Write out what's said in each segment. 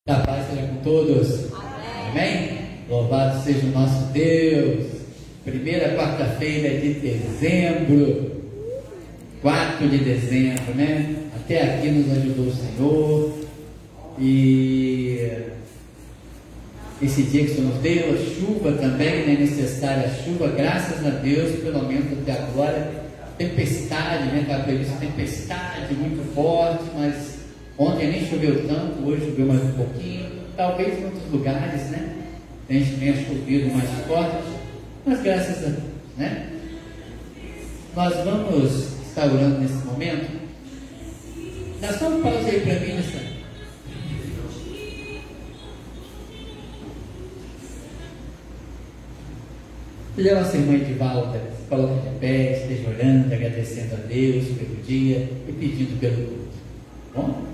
A paz seja com todos. Amém? Louvado seja o nosso Deus. Primeira quarta-feira de dezembro, 4 de dezembro, né? Até aqui nos ajudou o Senhor. E esse dia que o Senhor nos deu, a chuva também, né? Necessária a chuva, graças a Deus, pelo menos até agora. Tempestade, né? Estava prevista tempestade muito forte, mas ontem nem choveu tanto, hoje choveu mais um pouquinho. Talvez em outros lugares, né? A gente tenha chovido mais forte, mas graças a Deus, né? Nós vamos estar orando nesse momento. Dá só uma pausa aí para mim nessa. Filha, nossa irmã de volta, se coloque de pé, esteja orando, agradecendo a Deus pelo dia e pedindo pelo culto. Bom?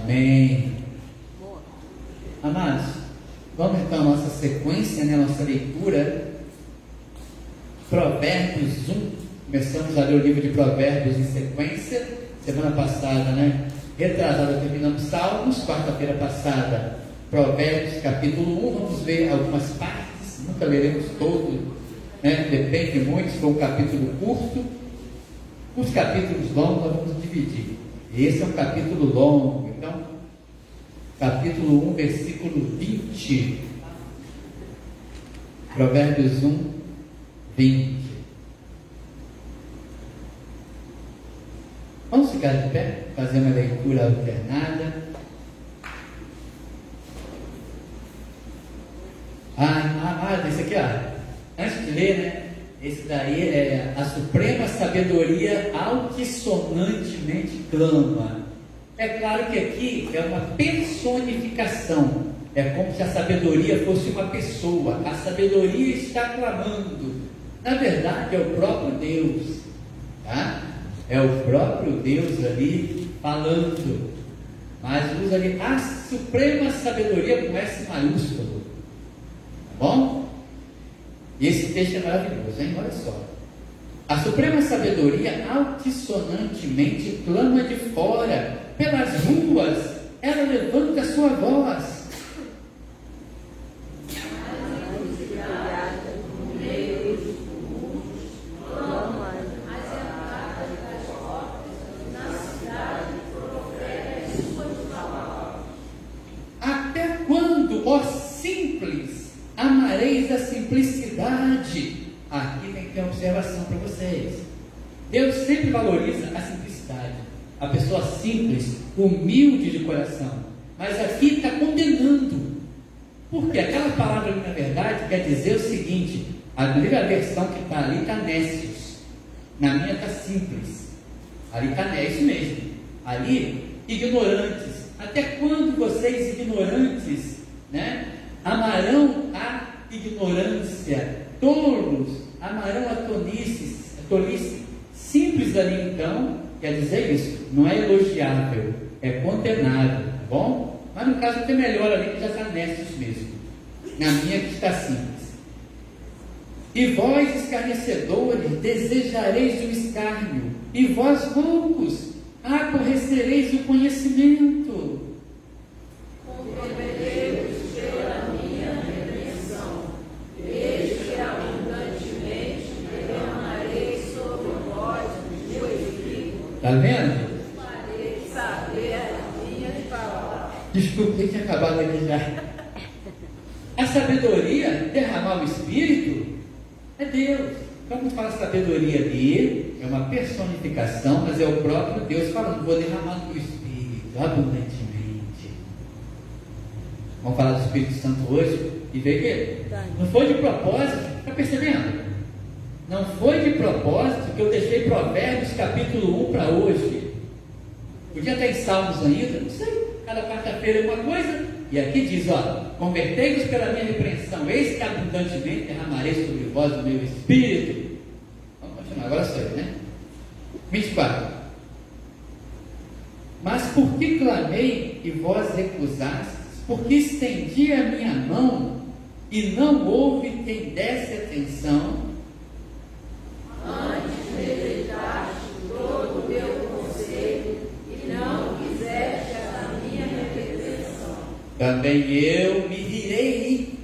Amém. Amados, vamos então à nossa sequência, né? Nossa leitura. Provérbios 1. Começamos a ler o livro de Provérbios em sequência. Semana passada, né? Retrasada terminamos Salmos. Quarta-feira passada, Provérbios capítulo 1. Vamos ver algumas partes. Nunca leremos todo, né? Depende muito, se for um capítulo curto. Os capítulos longos nós vamos dividir. Esse é um capítulo longo, então, capítulo 1, versículo 20, Provérbios 1, 20. Vamos ficar de pé, fazer uma leitura alternada. Esse aqui, antes de ler, né? Esse daí é a suprema sabedoria altissonantemente clama. É claro que aqui é uma personificação. É como se a sabedoria fosse uma pessoa. A sabedoria está clamando. Na verdade, é o próprio Deus. Tá? É o próprio Deus ali falando. Mas usa ali a suprema sabedoria com S maiúsculo. Tá bom? E esse texto é maravilhoso, hein? Olha só. A suprema sabedoria altissonantemente clama de fora, pelas ruas, ela levanta a sua voz. Até quando, ó simples, amareis a simplicidade? Aqui tem que ter uma observação para vocês. Deus sempre valoriza a simplicidade, a pessoa simples, humilde de coração. Mas aqui está condenando. Porque aquela palavra, na verdade, quer dizer o seguinte: a primeira versão que está ali está nécios, na minha está simples. Ali está nécio mesmo. Ali, ignorantes. Até quando vocês, ignorantes, né, amarão a ignorância? Tolos amarão a tolice. Simples ali, então, quer dizer isso, não é elogiável, é condenável, tá bom? Mas no caso até melhor ali, que já está nestes mesmo. Na minha que está simples. E vós, escarnecedores, desejareis o escárnio, e vós, loucos, aborrecereis o conhecimento. Está vendo? Desculpe, tinha acabado ali já. A sabedoria, derramar o Espírito, é Deus. Quando fala sabedoria ali, é uma personificação, mas é o próprio Deus falando: vou derramar o Espírito. abundantemente. Vamos falar do Espírito Santo hoje e ver que não foi de propósito, está percebendo? Não foi de propósito que eu deixei Provérbios capítulo 1 para hoje. Podia estar em Salmos ainda, não sei, cada quarta-feira é uma coisa, e aqui diz, convertei-vos pela minha repreensão, eis que abundantemente derramarei sobre vós o meu Espírito. Vamos continuar, agora sou eu, né? 24. Mas por que clamei e vós recusastes? Porque estendi a minha mão e não houve quem desse atenção. Antes rejeitaste todo o meu conselho e não quiseste a minha repreensão. Também eu me virei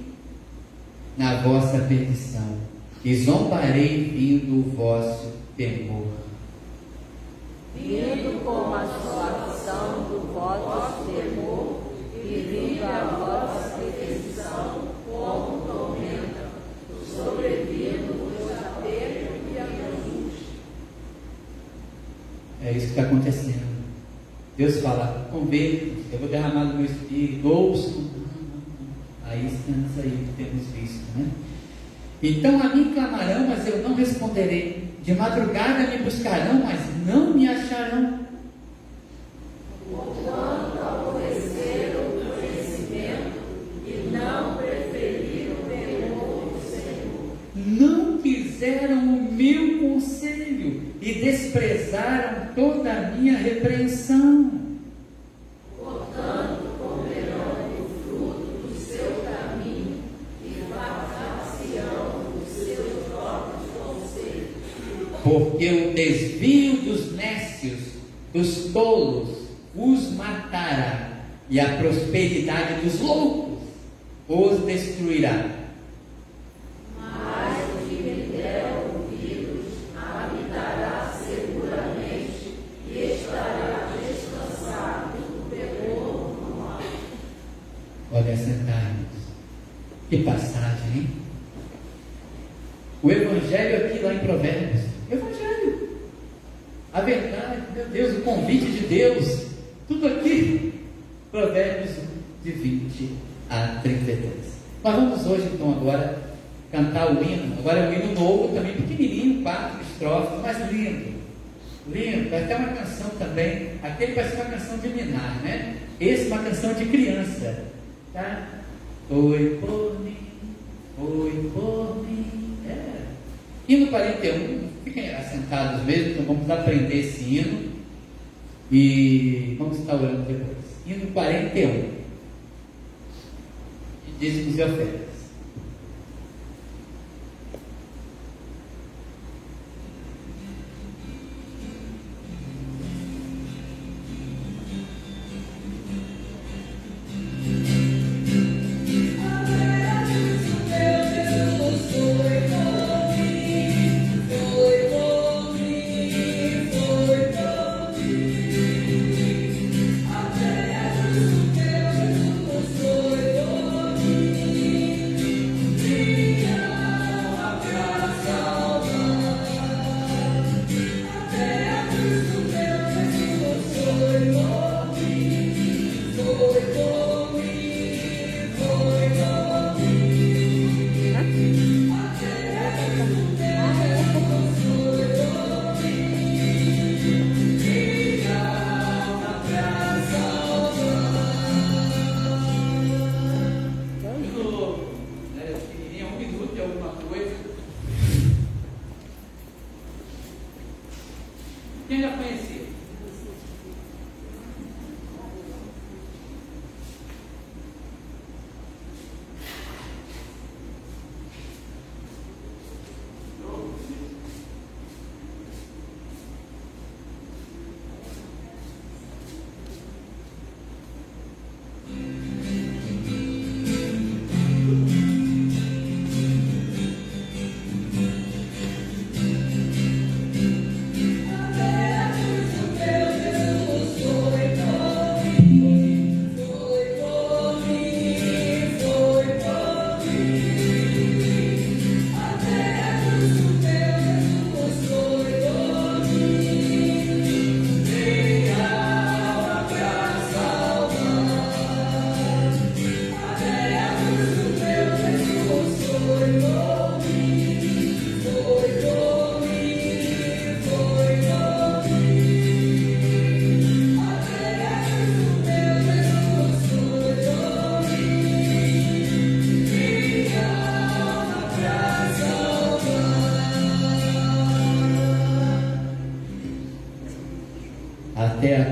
na vossa perdição e zombarei vindo o vosso temor. Vindo como a salvação do vosso temor e vindo a vossa perdição como tormenta, sobrevindo-vos a perda e a angústia. É isso que está acontecendo. Deus fala, convertam, eu vou derramar do meu Espírito, ouçam. Aí estamos aí, temos visto, né? Então a mim clamarão, mas eu não responderei. De madrugada me buscarão, mas não me acharão. Porquanto aborreceram o conhecimento e não preferiram o temor do Senhor. Não quiseram o meu conselho e desprezaram toda a minha repreensão. Portanto, comerão o fruto do seu caminho e fartar-se-ão dos seus próprios conselhos. Porque o desvio dos nécios, dos tolos, os matará, e a prosperidade dos loucos os destruirá. Mas o que me der ouvidos habitará seguramente e estará descansado do terror do mal. Olha, sentarmos. Que passagem, hein? O Evangelho aqui lá em Provérbios. Evangelho. A verdade, meu Deus, o convite de Deus. Tudo aqui. Provérbios 1, de 20 a 33. Nós vamos hoje, então, agora cantar o hino. Agora é um hino novo, também pequenininho, 4 estrofes, mas lindo. Lindo. Vai ter uma canção também. Aquele vai ser uma canção de minar, né? Esse é uma canção de criança. Tá? Foi por mim, foi por mim. Hino 41, fiquem assentados mesmo, então vamos aprender esse hino e vamos estar orando depois. Hino 41, de dízimos e ofertas.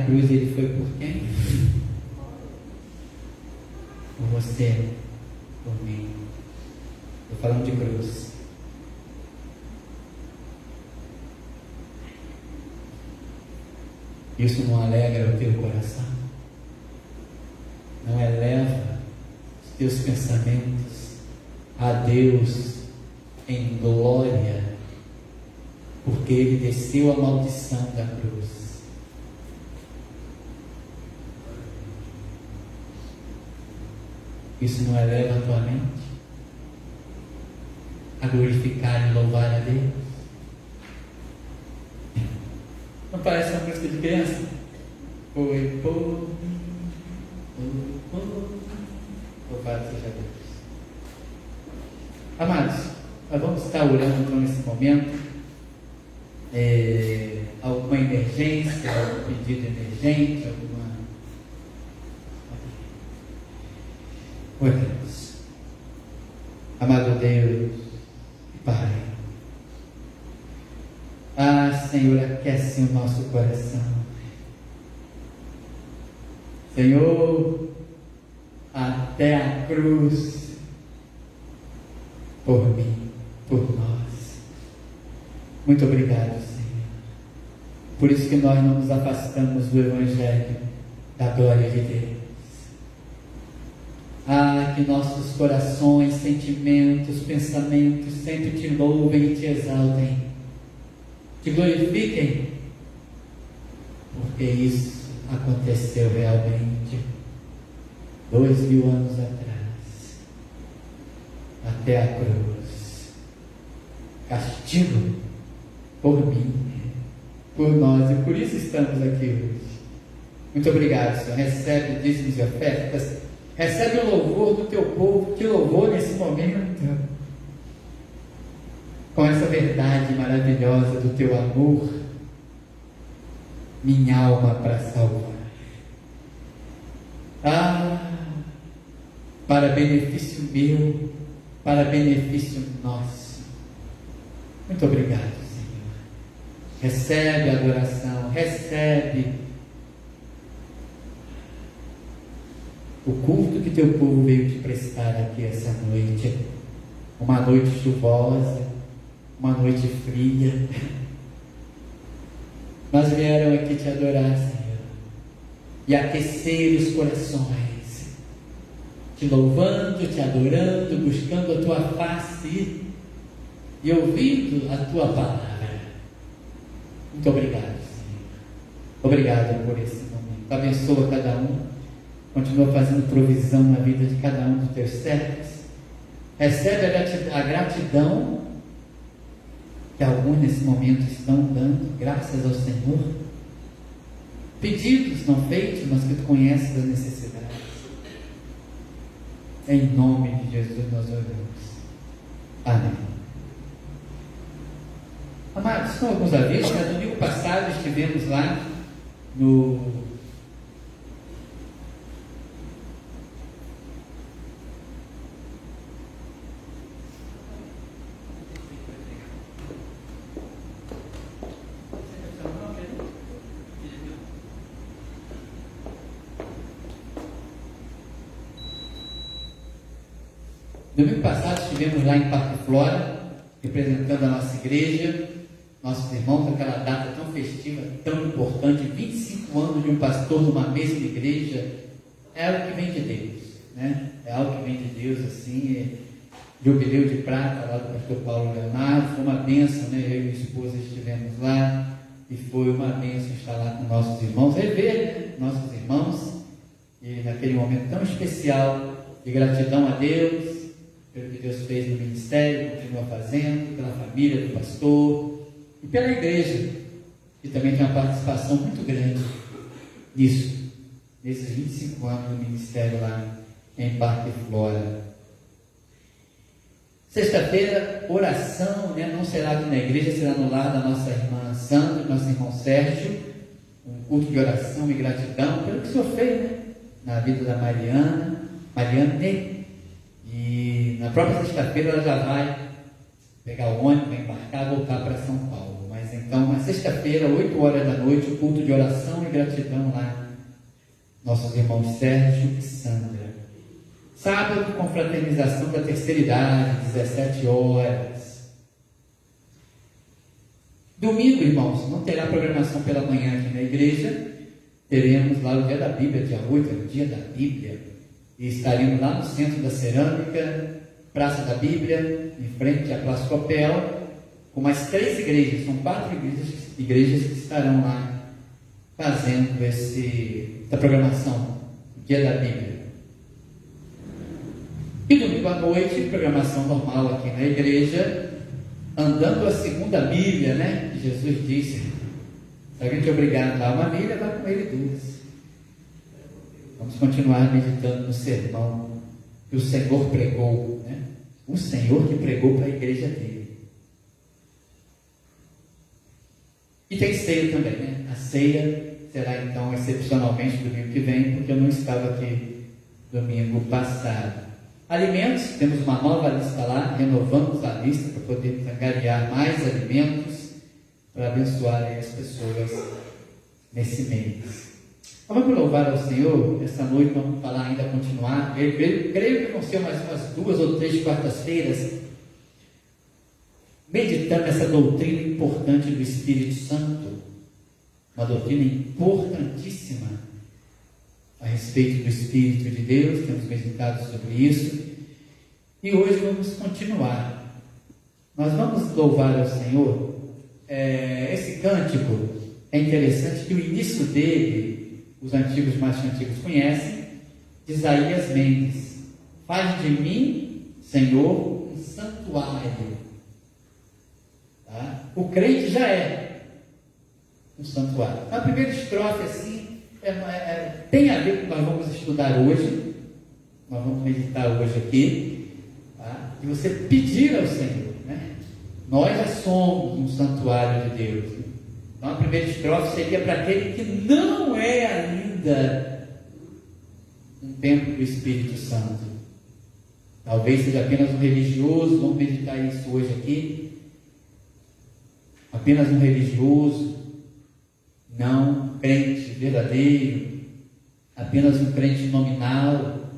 cruz ele foi por quem? Por você, por mim. Estou falando de cruz. Isso não alegra o teu coração? Não eleva os teus pensamentos a Deus em glória, porque Ele desceu a maldição da cruz. Isso não eleva a tua mente a glorificar e louvar a Deus? Não parece uma música de criança? Foi por mim, louvado seja Deus. Amados, nós vamos estar orando então nesse momento. Alguma emergência, algum pedido emergente, alguma... Oremos. Amado Deus e Pai, Senhor, aquece o nosso coração. Senhor, até a cruz, por mim, por nós. Muito obrigado, Senhor. Por isso que nós não nos afastamos do Evangelho da glória de Deus. Que nossos corações, sentimentos, pensamentos sempre te louvem e te exaltem, te glorifiquem, porque isso aconteceu realmente 2000 anos atrás, até a cruz, castigo por mim, por nós, e por isso estamos aqui hoje. Muito obrigado, Senhor. Recebe dízimos e ofertas, recebe o louvor do teu povo que louvou nesse momento, com essa verdade maravilhosa do teu amor, minha alma para salvar. Para benefício meu, para benefício nosso. Muito obrigado, Senhor. Recebe a adoração, recebe o culto que teu povo veio te prestar aqui essa noite. Uma noite chuvosa, uma noite fria. Mas vieram aqui te adorar, Senhor, e aquecer os corações, te louvando, te adorando, buscando a tua face e ouvindo a tua palavra. Muito obrigado, Senhor. Obrigado por esse momento. Abençoa cada um. Continua fazendo provisão na vida de cada um dos teus servos. Recebe a gratidão que alguns nesse momento estão dando, graças ao Senhor. Pedidos não feitos, mas que tu conheces as necessidades. Em nome de Jesus nós oramos. Amém. Amados, são alguns avisos. No domingo passado estivemos lá no domingo passado estivemos lá em Parque Flora, representando a nossa igreja, nossos irmãos, aquela data tão festiva, tão importante, 25 anos de um pastor numa mesma igreja, é algo que vem de Deus, né? É algo que vem de Deus, assim, jubileu de prata lá do pastor Paulo Leonardo, foi uma bênção, né? Eu e minha esposa estivemos lá, e foi uma bênção estar lá com nossos irmãos, rever nossos irmãos, e naquele momento tão especial, de gratidão a Deus, pelo que Deus fez no ministério, continua fazendo, pela família do pastor e pela igreja, que também tem uma participação muito grande nisso, nesses 25 anos do ministério lá em Parque Flora. Sexta-feira, oração, né? Não será aqui na igreja, será no lar da nossa irmã Sandra, do nosso irmão Sérgio, um culto de oração e gratidão pelo que o Senhor fez, né? Na vida da Mariane. E na própria sexta-feira ela já vai pegar o ônibus, vai embarcar, voltar para São Paulo. Mas em então, na sexta-feira, 8 horas da noite, o culto de oração e gratidão lá. Nossos irmãos Sérgio e Sandra. Sábado, confraternização da terceira idade, 17 horas. Domingo, irmãos, não terá programação pela manhã aqui na igreja. Teremos lá o dia da Bíblia, dia 8, é o dia da Bíblia. E estaremos lá no centro da Cerâmica, Praça da Bíblia, em frente à Praça Copel, com mais 3 igrejas, são 4 igrejas que estarão lá fazendo essa programação, o dia da Bíblia. E domingo à noite, programação normal aqui na igreja, andando a segunda Bíblia, né? Que Jesus disse: se alguém te obrigar a andar uma milha, vá com ele 2. Vamos continuar meditando no sermão que o Senhor pregou, né? O Senhor que pregou para a igreja dele. E tem ceia também, né? A ceia será então excepcionalmente domingo que vem, porque eu não estava aqui domingo passado. Alimentos, temos uma nova lista lá, renovamos a lista para poder angariar mais alimentos para abençoar as pessoas nesse mês. Vamos louvar ao Senhor. Essa noite vamos falar ainda, continuar. Eu creio que vão ser mais umas 2 ou 3 quartas-feiras meditando essa doutrina importante do Espírito Santo, uma doutrina importantíssima a respeito do Espírito de Deus. Temos meditado sobre isso e hoje vamos continuar. Nós vamos louvar ao Senhor. Esse cântico é interessante que o início dele, os mais antigos conhecem, de Isaías Mendes: faz de mim, Senhor, um santuário. Tá? O crente já é um santuário. A primeira estrofe assim tem a ver com o que nós vamos estudar hoje, nós vamos meditar hoje aqui, tá? E você pedir ao Senhor, né? Nós já somos um santuário de Deus. Então a primeira estrofe seria para aquele que não é ainda um templo do Espírito Santo. Talvez seja apenas um religioso, vamos meditar isso hoje aqui. Apenas um religioso, não crente verdadeiro, apenas um crente nominal.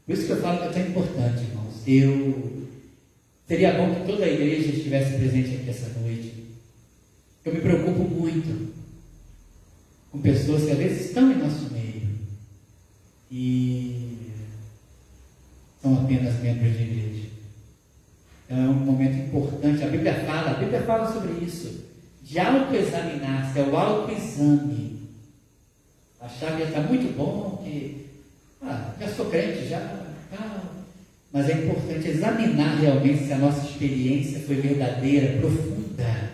Por isso que eu falo que é tão importante, irmãos. Seria bom que toda a igreja estivesse presente aqui essa noite. Eu me preocupo muito com pessoas que às vezes estão em nosso meio e são apenas membros de igreja. É um momento importante. A Bíblia fala sobre isso, de autoexaminar-se, é o autoexame. Achar que já está muito bom, que já sou crente, mas é importante examinar realmente se a nossa experiência foi verdadeira, profunda.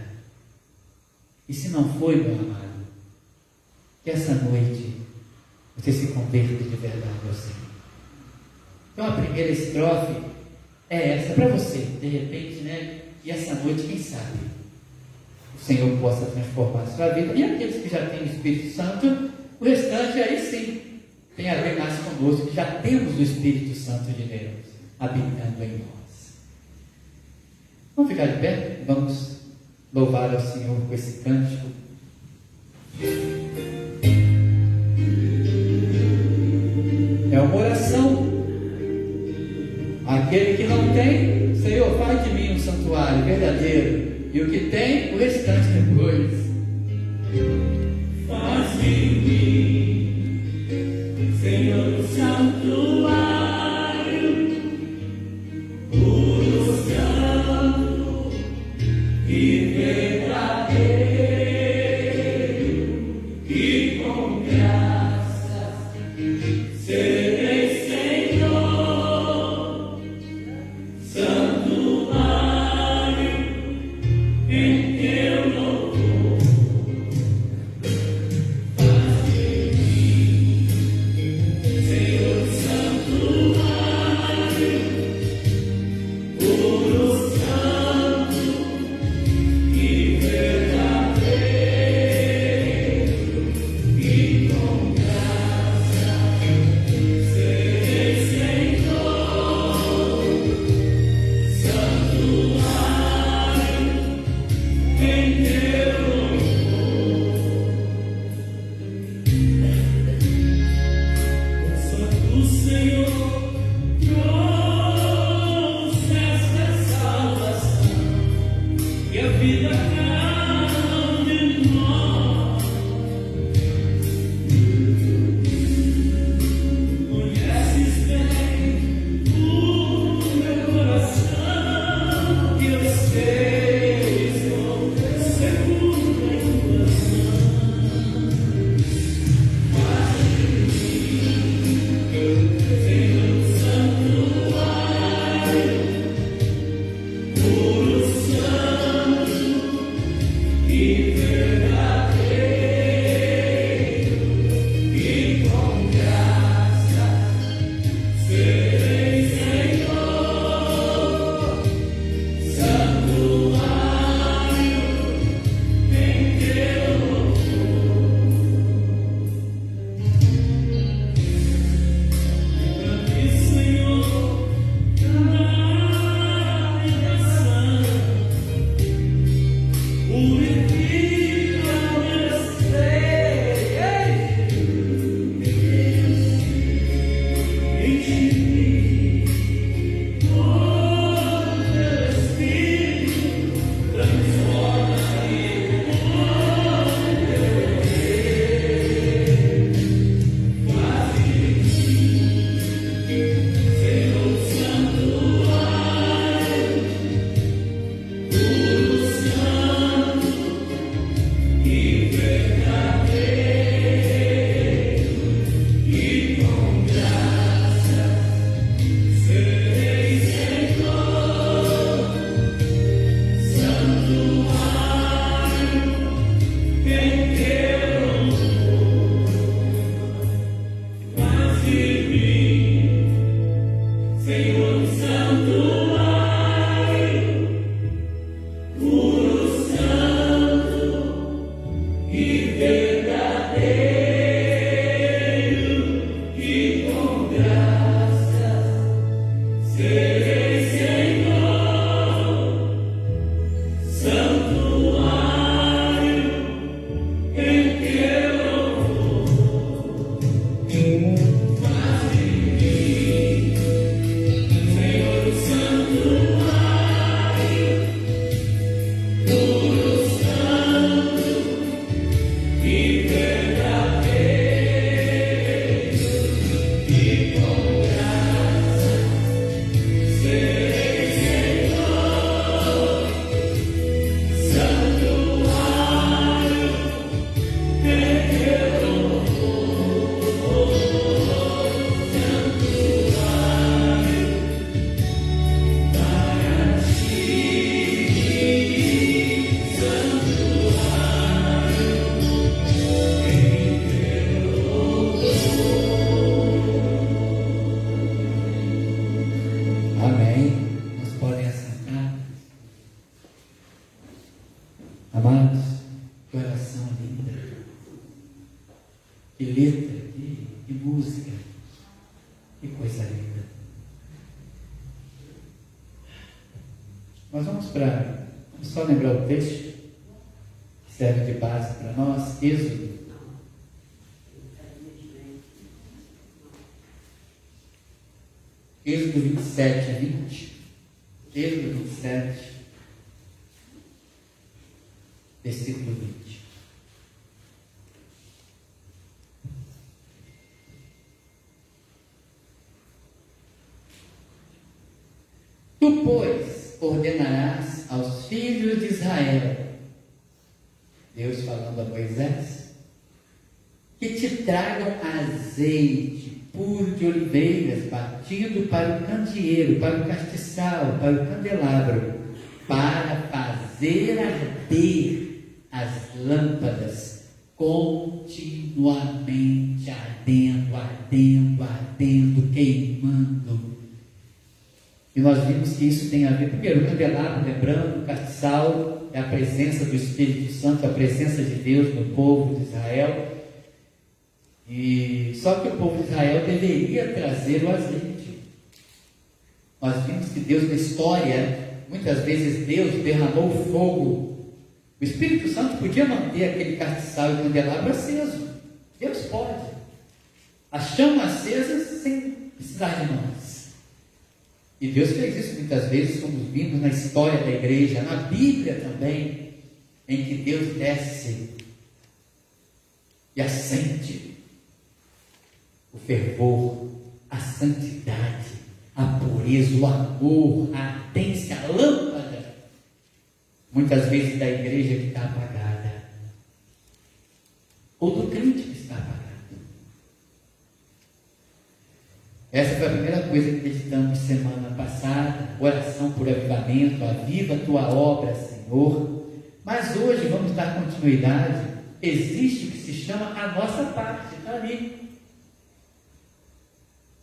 E se não foi, meu amado, que essa noite você se converta de verdade ao Senhor. Então a primeira estrofe é essa para você, de repente, né? E essa noite, quem sabe, o Senhor possa transformar a sua vida. E aqueles que já têm o Espírito Santo, o restante aí sim tem a ver mais conosco, que já temos o Espírito Santo de Deus habitando em nós. Vamos ficar de pé? Vamos louvar ao Senhor com esse cântico. É uma oração. Aquele que não tem, Senhor, faz de mim um santuário verdadeiro. E o que tem, o restante depois. Faz de mim, Senhor, um santuário, puro, santo e verdadeiro, e com graças serei, Senhor, santuário em teu louvor. e música. Que coisa linda. Nós vamos só lembrar o texto que serve de base para nós, Êxodo. Êxodo 27 a 20. Êxodo 27, versículo 20. Tu, pois, ordenarás aos filhos de Israel, Deus falando a Moisés, que te tragam azeite puro de oliveiras, batido para o candeeiro, para o castiçal, para o candelabro, para fazer arder as lâmpadas continuamente, ardendo, ardendo, ardendo, queimando. E nós vimos que isso tem a ver, primeiro, o candelabro, lembrando, o castiçal é a presença do Espírito Santo, a presença de Deus no povo de Israel. E só que o povo de Israel deveria trazer o azeite. Nós vimos que Deus, na história, muitas vezes Deus derramou fogo. O Espírito Santo podia manter aquele castiçal e candelabro aceso. Deus pode. A chama acesa sem precisar de nós. E Deus fez isso muitas vezes, como vimos na história da igreja, na Bíblia também, em que Deus desce e acende o fervor, a santidade, a pureza, o amor, a ardência, a lâmpada, muitas vezes da igreja que está apagada, ou do crente que está apagado. Essa foi a primeira coisa que meditamos semana passada, oração por avivamento, aviva a tua obra, Senhor. Mas hoje vamos dar continuidade. Existe o que se chama a nossa parte, está ali.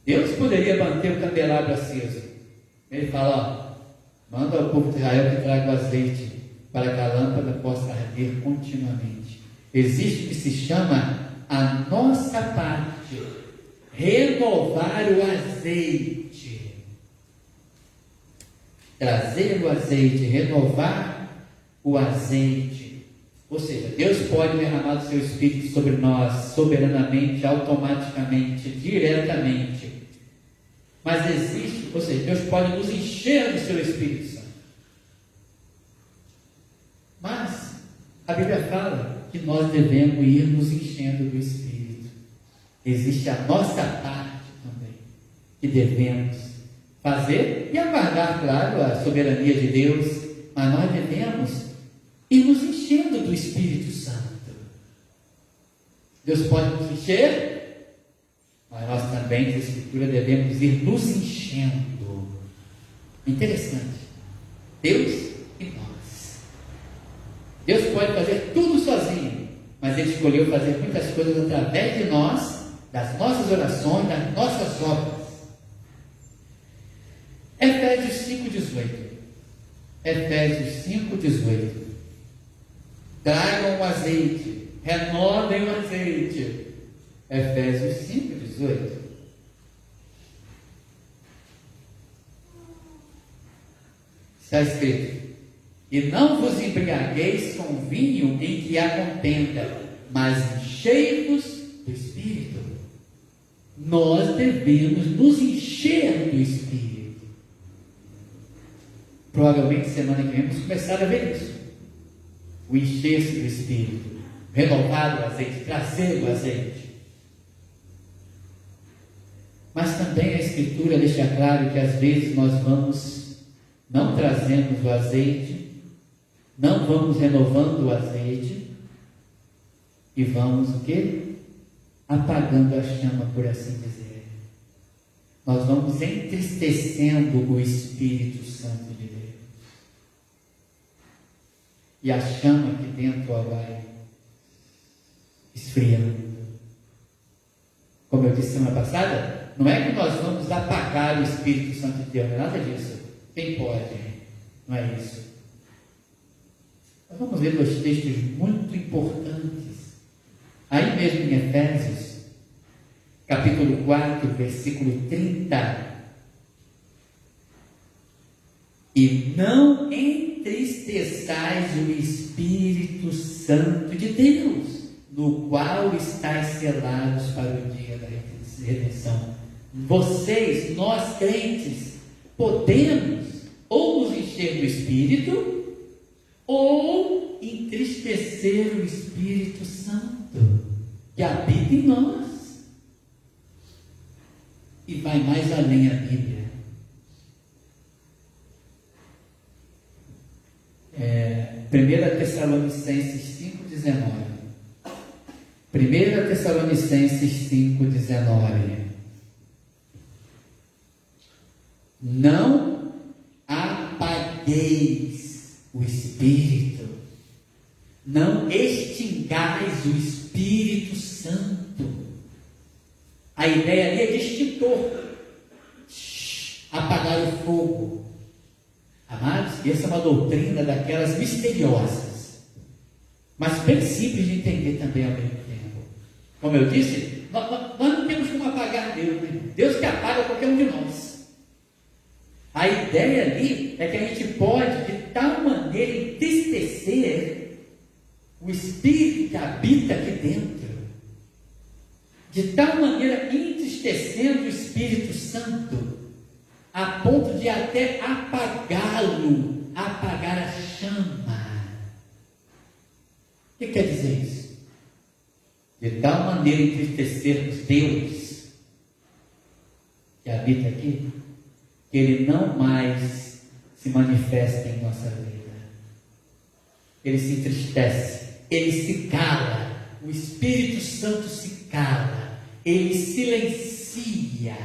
Deus poderia manter o candelabro aceso. Ele fala, manda ao povo de Israel que traga o azeite para que a lâmpada possa arder continuamente. Existe o que se chama a nossa parte, renovar o azeite, trazer o azeite, renovar o azeite. Ou seja, Deus pode derramar o seu Espírito sobre nós, soberanamente, automaticamente, diretamente. Mas existe, ou seja, Deus pode nos encher do seu Espírito Santo. Mas a Bíblia fala que nós devemos ir nos enchendo do Espírito. Existe a nossa parte também, que devemos fazer e aguardar, claro, a soberania de Deus, mas nós devemos ir nos enchendo do Espírito Santo. Deus pode nos encher, mas nós também, na Escritura, devemos ir nos enchendo. Interessante. Deus e nós. Deus pode fazer tudo sozinho, mas Ele escolheu fazer muitas coisas através de nós, das nossas orações, das nossas obras. Efésios 5,18. Efésios 5,18. Tragam o azeite, renovem o azeite. Efésios 5,18. Está escrito: e não vos embriagueis com vinho em que há contenda, mas enchei-vos do Espírito. Nós devemos nos encher do Espírito. Provavelmente semana que vem vamos começar a ver isso. O encher-se do Espírito, renovar o azeite, trazer o azeite. Mas também a Escritura deixa claro que às vezes nós não trazemos o azeite, não vamos renovando o azeite e vamos o quê? Apagando a chama, por assim dizer. Nós vamos entristecendo o Espírito Santo de Deus. E a chama aqui dentro vai esfriando. Como eu disse semana passada, não é que nós vamos apagar o Espírito Santo de Deus, não é nada disso. Quem pode? Não é isso. Nós vamos ver dois textos muito importantes. Aí mesmo em Efésios, capítulo 4, versículo 30. E não entristeçais o Espírito Santo de Deus, no qual estáis selados para o dia da redenção. Vocês, nós crentes, podemos ou nos encher do Espírito, ou entristecer o Espírito Santo, que habita em nós. E vai mais além a Bíblia. 1 Tessalonicenses 5,19. 1 Tessalonicenses 5,19. Não apagueis o Espírito, não extingais o Espírito Santo. A ideia ali é de extintor, apagar o fogo. Amados, essa é uma doutrina daquelas misteriosas, mas bem simples de entender também ao mesmo tempo. Como eu disse, nós não temos como apagar Deus, né? Deus que apaga qualquer um de nós. A ideia ali é que a gente pode, de tal maneira, entristecer o Espírito que habita aqui dentro, de tal maneira entristecendo o Espírito Santo, a ponto de até apagá-lo, apagar a chama. O que quer dizer isso? De tal maneira entristecermos Deus que habita aqui, que Ele não mais se manifesta em nossa vida. Ele se entristece, Ele se cala, o Espírito Santo se cala, Ele silencia.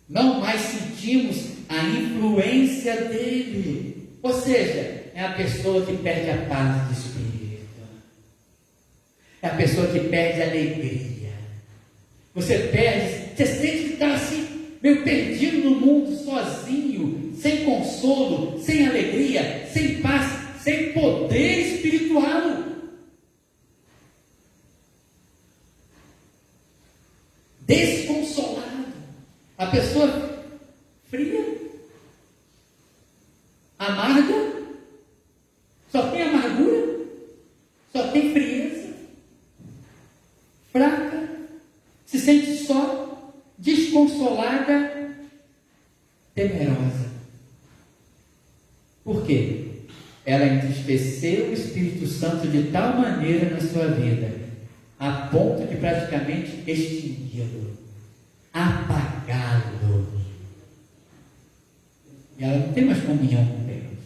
Não mais sentimos a influência dele. Ou seja, é a pessoa que perde a paz de espírito, é a pessoa que perde a alegria. Você sente que está assim, meio perdido no mundo, sozinho, sem consolo, sem alegria, sem paz, sem poder espiritual. Desconsolado. A pessoa fria, amarga, só tem amargura, só tem frieza, fraca, se sente só, desconsolada, temerosa. Por quê? Ela entristeceu o Espírito Santo de tal maneira na sua vida, a ponto de praticamente extingui-lo, apagá-lo. E ela não tem mais comunhão com Deus.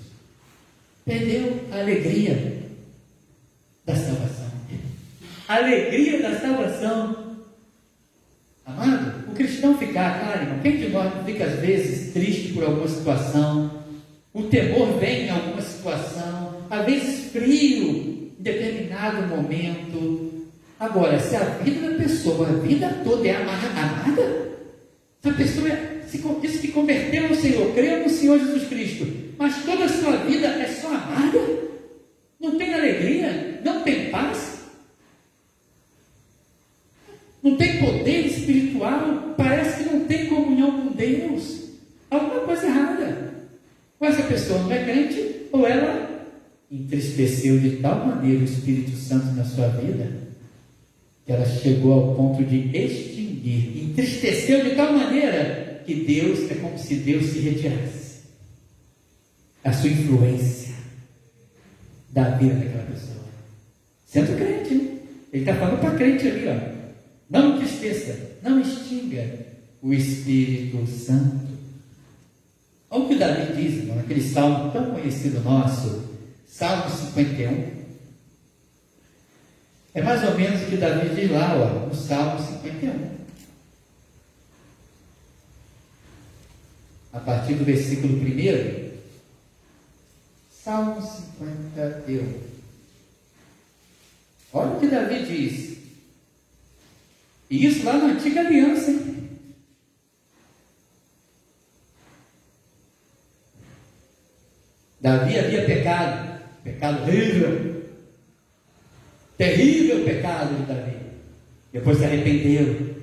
Perdeu a alegria da salvação. A alegria da salvação. Amado, o cristão fica, claro, irmão, quem de nós não fica às vezes triste por alguma situação? O temor vem em alguma situação, às vezes frio em determinado momento. Agora, se a vida da pessoa, a vida toda é amarga, se a pessoa diz que converteu no Senhor, creu no Senhor Jesus Cristo, mas toda a sua vida é só amarga, não tem alegria, não tem paz, não tem poder espiritual, parece que não tem comunhão com Deus, alguma coisa errada. Ou essa pessoa não é crente, ou ela entristeceu de tal maneira o Espírito Santo na sua vida, que ela chegou ao ponto de extinguir, entristeceu de tal maneira que Deus, é como se Deus se retirasse, a sua influência da vida daquela pessoa, sendo crente, hein? Ele está falando para crente ali, ó. Não entristeça, não extinga o Espírito Santo. Olha o que Davi diz, irmão, naquele salmo tão conhecido nosso, Salmo 51. É mais ou menos o que Davi diz lá, ó, no Salmo 51. A partir do versículo 1, Salmo 51. Olha o que Davi diz. E isso lá na antiga aliança, hein? Davi havia pecado terrível pecado de Davi. depois se arrependeu,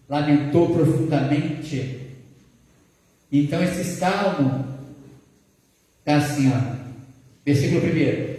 lamentou profundamente. Então esse salmo está assim, ó, versículo 1: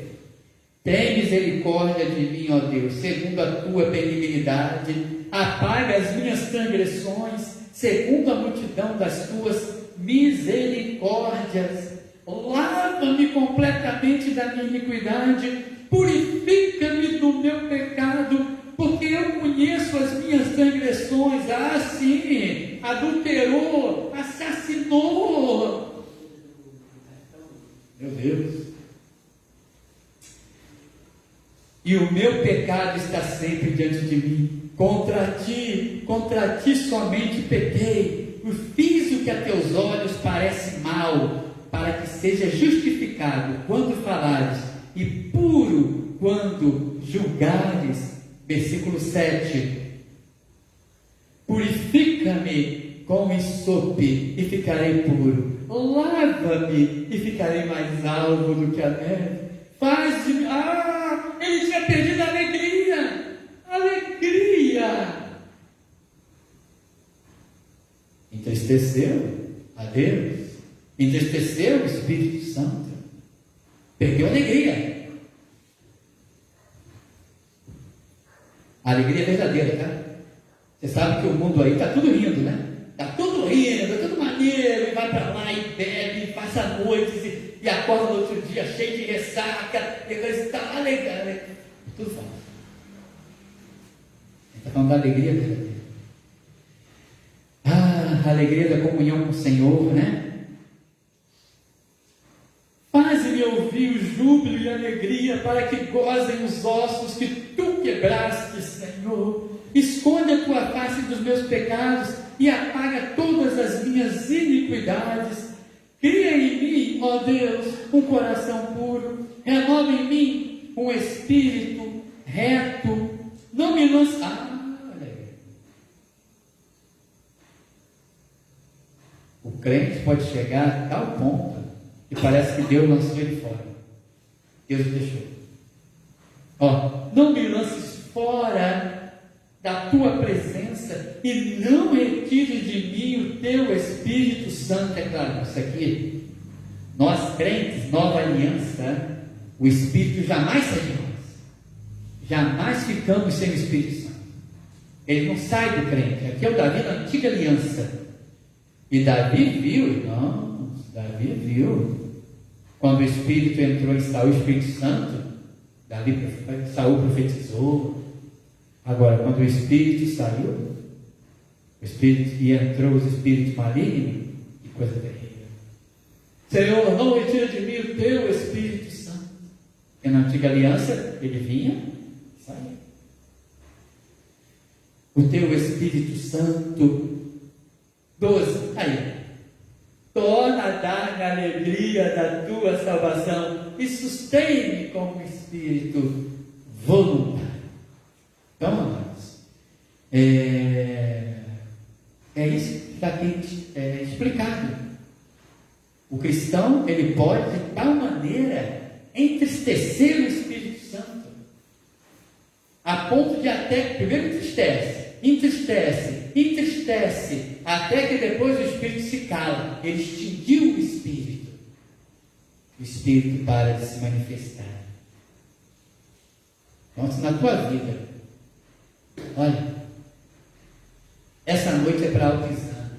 tem misericórdia de mim, ó Deus, segundo a tua benignidade, apaga as minhas transgressões, segundo a multidão das tuas misericórdias. Lava-me completamente da minha iniquidade, purifica-me do meu pecado, porque eu conheço as minhas transgressões. Ah, sim, adulterou, assassinou. Meu Deus. E o meu pecado está sempre diante de mim. Contra ti somente pequei. Fiz o que a teus olhos parece mal, para que seja justificado quando falares, e puro quando julgares. Versículo 7: purifica-me com ensope e ficarei puro, lava-me e ficarei mais alvo do que a neve. Faz-me... ele tinha perdido a alegria. Entristeceu a Deus, entristeceu o Espírito Santo, perdeu a alegria. A alegria é verdadeira, tá? Você sabe que o mundo aí está tudo rindo, né? Está tudo rindo, está tudo maneiro, e vai para lá e bebe, e passa noites, e acorda no outro dia cheio de ressaca, e agora está alegre. Tudo falso. Ele está falando da alegria verdadeira. A alegria da comunhão com o Senhor, né? Faze-me ouvir o júbilo e a alegria, para que gozem os ossos que tu quebraste, Senhor. Esconde a tua face dos meus pecados e apaga todas as minhas iniquidades. Cria em mim, ó Deus, um coração puro. Renova em mim um espírito reto. Não me lance... O crente pode chegar a tal ponto que parece que Deus lançou ele fora. Deus o deixou. Não me lances fora da tua presença e não retires de mim o teu Espírito Santo. É claro, isso aqui, nós crentes, nova aliança, o Espírito jamais sai de nós. Jamais ficamos sem o Espírito Santo. Ele não sai do crente. Aqui é o Davi da antiga aliança. E Davi viu, irmãos, quando o Espírito entrou em Saul, o Espírito Santo, Saul profetizou. Agora, quando o Espírito saiu, e entrou os espíritos malignos, que coisa terrível. Senhor, não retira de mim o teu Espírito Santo. E na antiga aliança, ele vinha e saía. O teu Espírito Santo. 12, torna a dar-me a alegria da tua salvação e sustém-me com o espírito voluntário. Então, amados, é isso que está aqui explicado. O cristão, ele pode de tal maneira entristecer o Espírito Santo, a ponto de até, primeiro entristece, até que depois o Espírito se cala. Ele extinguiu o Espírito para de se manifestar. Então, se na tua vida, olha, essa noite é para autoexame,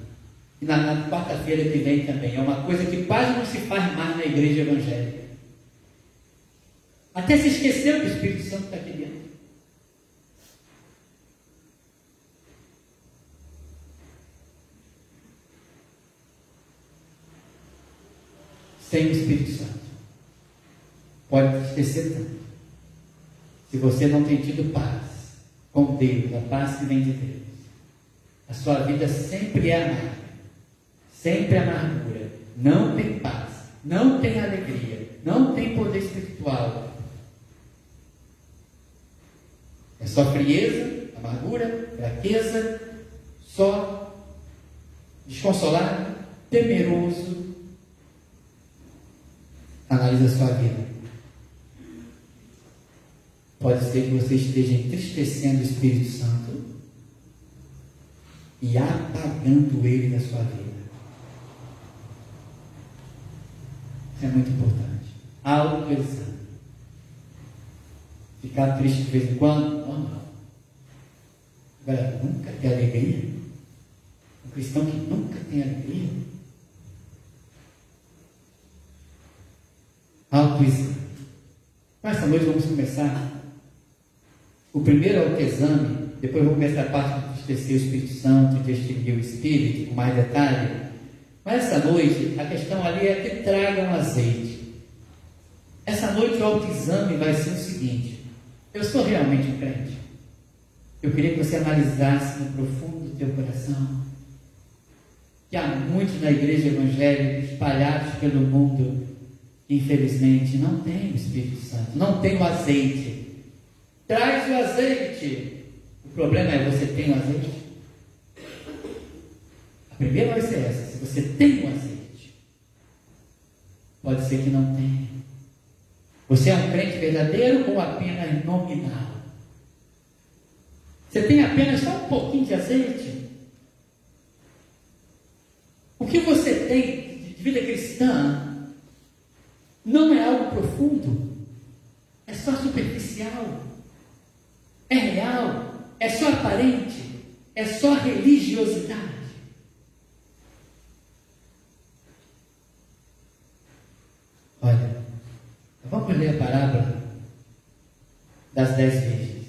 e na quarta-feira que vem também, é uma coisa que quase não se faz mais na igreja evangélica. Até se esqueceu que o Espírito Santo está aqui dentro. Sem o Espírito Santo, pode esquecer tanto. Se você não tem tido paz com Deus, a paz que vem de Deus, a sua vida sempre é amarga, sempre amargura, não tem paz, não tem alegria, não tem poder espiritual. É só frieza, amargura, fraqueza, só desconsolado, temeroso. Analise a sua vida. Pode ser que você esteja entristecendo o Espírito Santo e apagando ele da sua vida. Isso é muito importante. Autoexame. Ficar triste de vez em quando? Não. Agora, nunca ter alegria? Um cristão que nunca tem alegria? Autoexame. Então, essa noite vamos começar. O primeiro autoexame, depois vou começar a parte de entristecer o Espírito Santo, de distinguir o Espírito, com mais detalhe. Mas essa noite, a questão ali é que tragam azeite. Essa noite o autoexame vai ser o seguinte: eu sou realmente um crente? Eu queria que você analisasse no profundo do teu coração que há muitos na igreja evangélica espalhados pelo mundo, infelizmente, não tem o Espírito Santo, não tem o azeite. Traz o azeite. O problema é: você tem o azeite? A primeira vai ser essa: se você tem o azeite. Pode ser que não tenha. Você é um crente verdadeiro ou apenas nominal? Você tem apenas só um pouquinho de azeite? O que você tem de vida cristã não é algo profundo, é só superficial, é real, é só aparente, é só religiosidade. Olha, vamos ler a parábola das 10 virgens.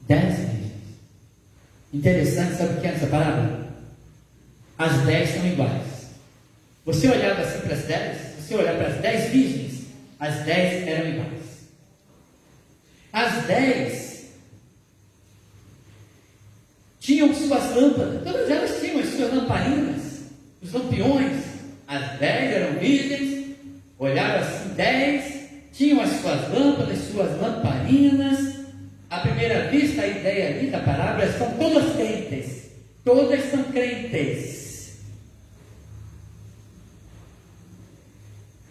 10 virgens. Interessante, sabe o que é essa parábola? As 10 são iguais. Você olhava assim para as 10, você olhar para as 10 virgens, as 10 eram iguais. As 10 tinham suas lâmpadas, todas elas tinham as suas lamparinas, os lampiões. As 10 eram virgens, olhavam assim, 10, tinham as suas lâmpadas, suas lamparinas. À primeira vista, a ideia ali da parábola são todas crentes, todas são crentes.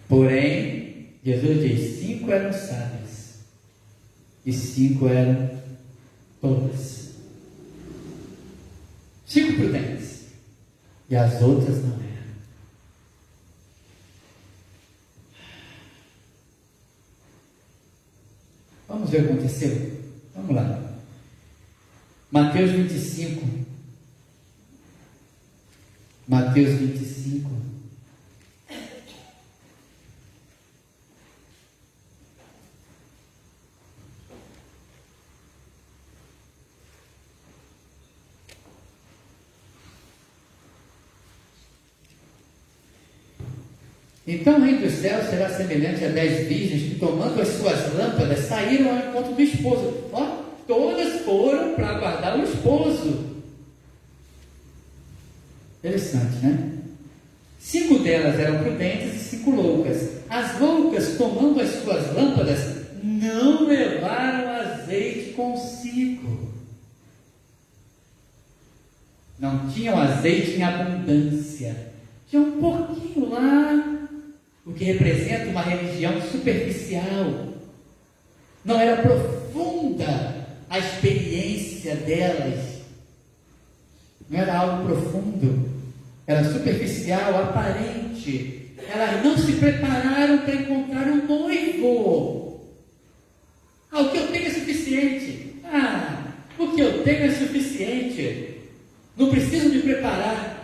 Porém, Jesus diz: 5 eram sábias e 5 eram tolas. 5 prudentes e as outras não eram. Vamos ver o que aconteceu? Vamos lá. Mateus 25. Mateus 25. Então o reino dos céus será semelhante a 10 virgens que, tomando as suas lâmpadas, saíram ao encontro do esposo. Ó, todas foram para aguardar o esposo. Interessante, né? 5 delas eram prudentes e 5 loucas. As loucas, tomando as suas lâmpadas, não levaram azeite consigo. Não tinham azeite em abundância. Tinha um pouquinho lá, o que representa uma religião superficial. Não era profunda a experiência delas. Não era algo profundo. Era superficial, aparente. Elas não se prepararam para encontrar um noivo. O que eu tenho é suficiente. O que eu tenho é suficiente. Não preciso me preparar.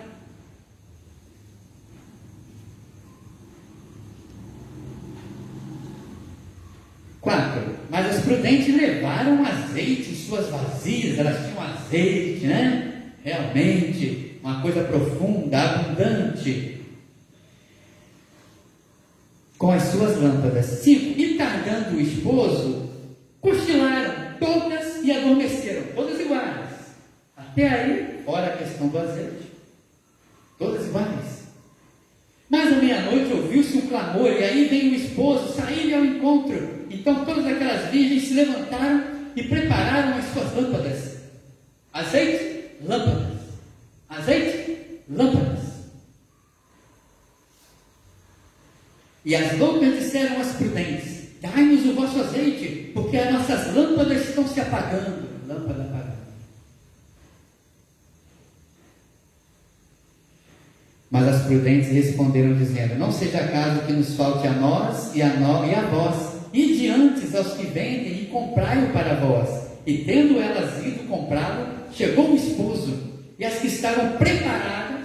Mas as prudentes levaram azeite em suas vasilhas. Elas tinham azeite, né? Realmente, uma coisa profunda, abundante. Com as suas lâmpadas. 5. E tardando o esposo, cochilaram todas e adormeceram. Todas iguais. Até aí, fora a questão do azeite. Todas iguais. Mas à meia-noite ouviu-se um clamor, e aí veio o esposo, saíram ao encontro. Então todas aquelas virgens se levantaram e prepararam as suas lâmpadas. Azeite, lâmpadas. Azeite, lâmpadas. E as loucas disseram às prudentes: dai-nos o vosso azeite, porque as nossas lâmpadas estão se apagando. Lâmpada apagada. Mas as prudentes responderam, dizendo: não seja caso que nos falte a nós e a vós, e diante aos que vendem e comprai-o para vós. E tendo elas ido comprá-lo, chegou o esposo, e as que estavam preparadas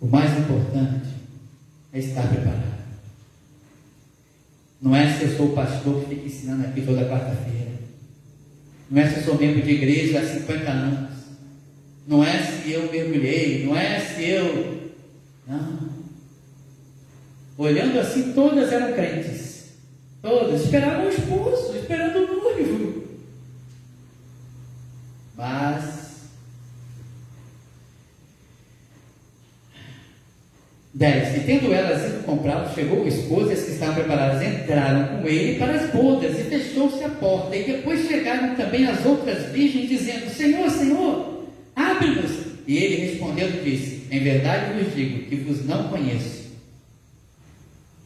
o mais importante é estar preparado. Não é se eu sou pastor que fica ensinando aqui toda quarta-feira. Não é se eu sou membro de igreja há 50 anos. Não é se eu mergulhei. Não é se eu... Não. Olhando assim, todas eram crentes. Todas esperavam o esposo, esperando o noivo. Mas 10. E tendo elas ido comprá-lo, chegou o esposo, e as que estavam preparadas entraram com ele para as bodas, e fechou-se a porta. E depois chegaram também as outras virgens, dizendo: Senhor, Senhor, abre-nos. E ele respondendo disse: em verdade vos digo que vos não conheço.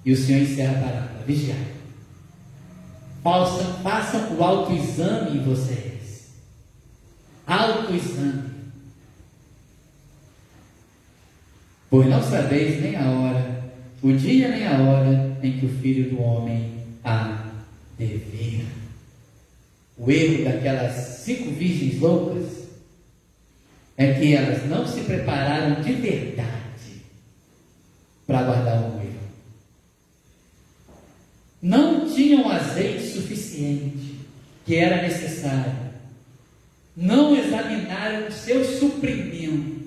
E o Senhor encerra a parábola: vigiai. Façam o autoexame em vocês. Autoexame. Pois não sabeis nem a hora, o dia nem a hora em que o Filho do Homem há de vir. O erro daquelas 5 virgens loucas é que elas não se prepararam de verdade para aguardar o noivo. Não tinham azeite suficiente, que era necessário. Não examinaram o seu suprimento.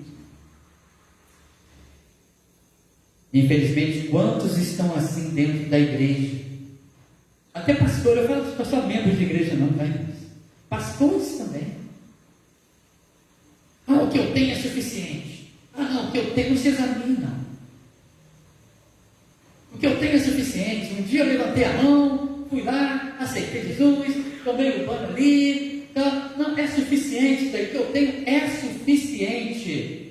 Infelizmente, quantos estão assim dentro da igreja? Até pastor, eu falo que só membros de igreja não, tá? Pastores também. O que eu tenho é suficiente. Não, o que eu tenho não se examina. O que eu tenho é suficiente. Um dia eu levantei a mão, fui lá, aceitei Jesus, tomei o banho ali. Não, é suficiente. Daí o que eu tenho é suficiente.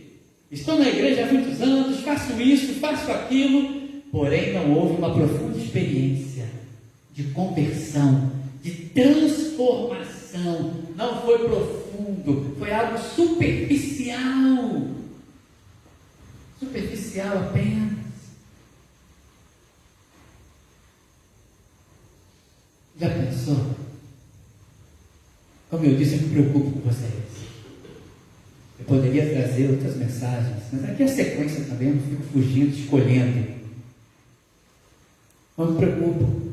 Estou na igreja há muitos anos, faço isso, faço aquilo, porém não houve uma profunda experiência de conversão, de transformação. Não foi profundo, foi algo superficial. Superficial apenas. Já pensou? Como eu disse, eu me preocupo com vocês. Eu poderia trazer outras mensagens, mas aqui é a sequência também, eu não fico fugindo, escolhendo. Não me preocupo.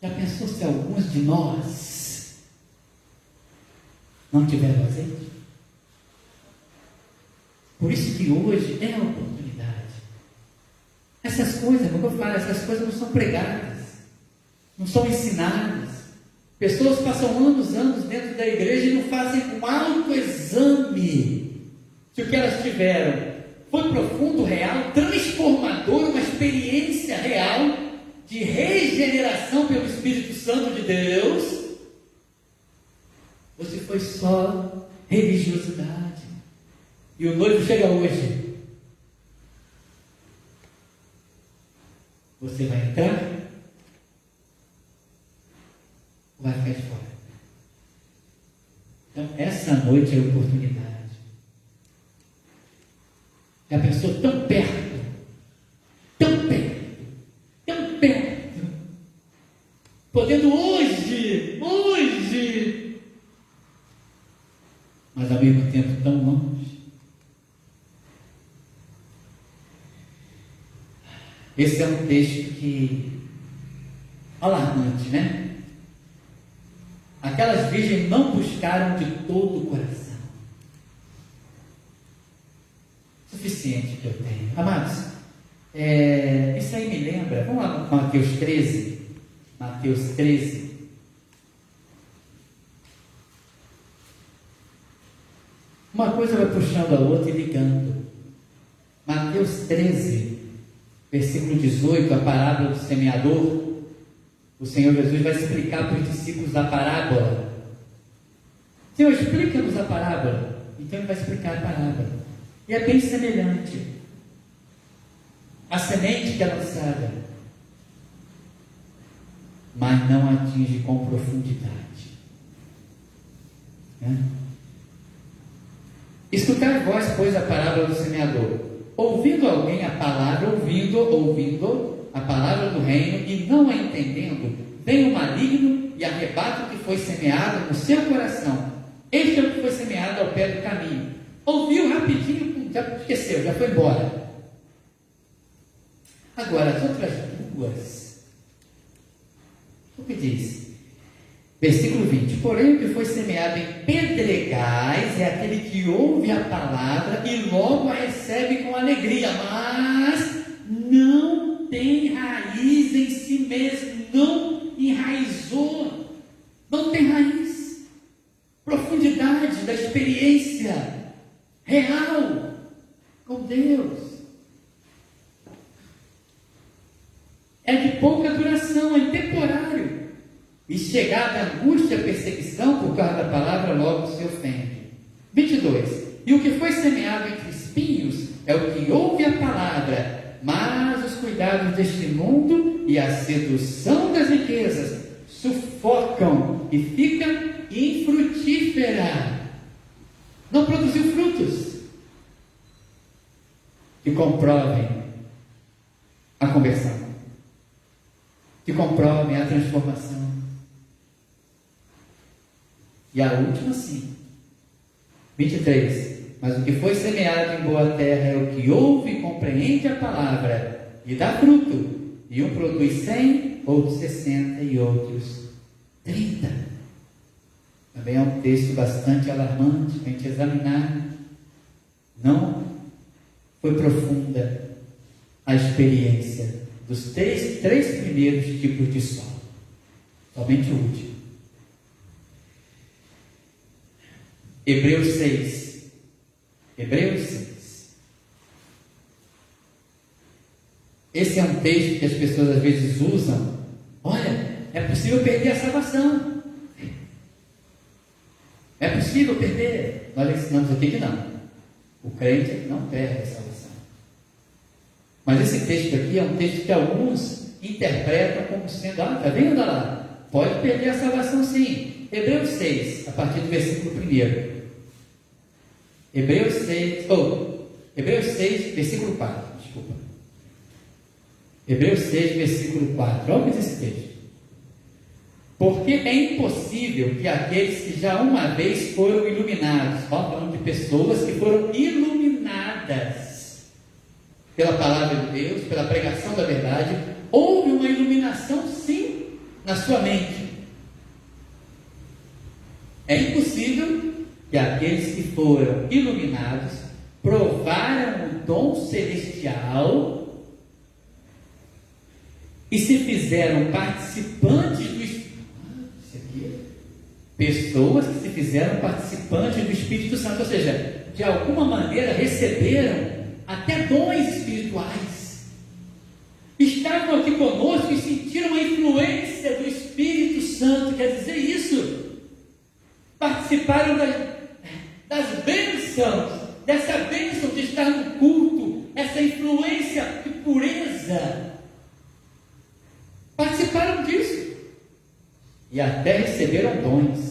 Já pensou se alguns de nós não tiveram azeite? Por isso que hoje é a oportunidade. Essas coisas, como eu falo, essas coisas não são pregadas, não são ensinadas. Pessoas passam anos dentro da igreja e não fazem um autoexame se o que elas tiveram foi profundo, real, transformador, uma experiência real de regeneração pelo Espírito Santo de Deus, ou se foi só religiosidade. E o noivo chega hoje. Você vai entrar? Vai ficar de fora. Então, essa noite é a oportunidade. Já pensou tão perto, podendo hoje, mas ao mesmo tempo tão longe. Esse é um texto que alarmante, né? Aquelas virgens não buscaram de todo o coração. Suficiente que eu tenho. Amados, isso aí me lembra, vamos lá para Mateus 13. Mateus 13. Uma coisa vai puxando a outra e ligando. Mateus 13, versículo 18, a parábola do semeador. O Senhor Jesus vai explicar para os discípulos a parábola. Senhor, explica-nos a parábola. Então ele vai explicar a parábola. E é bem semelhante. A semente que é lançada, mas não atinge com profundidade. Escutai vós, pois, a parábola do semeador. Ouvindo alguém a palavra, ouvindo a palavra do reino e não a entendendo, vem o maligno e arrebata o que foi semeado no seu coração. Este é o que foi semeado ao pé do caminho. Ouviu rapidinho, já esqueceu, já foi embora. Agora, as outras duas, o que diz? Versículo 20: porém, o que foi semeado em pedregais é aquele que ouve a palavra e logo a recebe com alegria, mas não tem raiz em si mesmo, não enraizou, não tem raiz, profundidade da experiência real com Deus. É de pouca duração, é temporário. E chegada a angústia e a perseguição por causa da palavra, logo se ofende. 22. E o que foi semeado entre espinhos é o que ouve a palavra, mas os cuidados deste mundo e a sedução das riquezas sufocam e fica infrutífera. Não produziu frutos que comprovem a conversão, que comprovem a transformação. E a última sim, 23. Mas o que foi semeado em boa terra é o que ouve e compreende a palavra e dá fruto, e um produz 100, outros 60 e outros 30. Também é um texto bastante alarmante para a gente examinar. Não foi profunda a experiência dos três primeiros tipos de solo, somente o último. Hebreus 6. Hebreus 6. Esse é um texto que as pessoas às vezes usam. Olha, é possível perder a salvação. É possível perder. Nós ensinamos aqui que não. O crente não perde a salvação. Mas esse texto aqui é um texto que alguns interpretam como sendo, está vendo lá? Pode perder a salvação sim. Hebreus 6, a partir do versículo 1. Hebreus 6, versículo 4, desculpa. Hebreus 6, versículo 4. Olha o que diz esse texto. Porque é impossível que aqueles que já uma vez foram iluminados, falando de pessoas que foram iluminadas pela palavra de Deus, pela pregação da verdade, houve uma iluminação sim na sua mente. É impossível que aqueles que foram iluminados provaram o dom celestial e se fizeram participantes do Espírito. Pessoas que se fizeram participantes do Espírito Santo, ou seja, de alguma maneira receberam até dons espirituais. Estavam aqui conosco e sentiram a influência do Espírito Santo, quer dizer isso. Participaram das bênçãos, dessa bênção de estar no culto, essa influência de pureza. Participaram disso. E até receberam dons.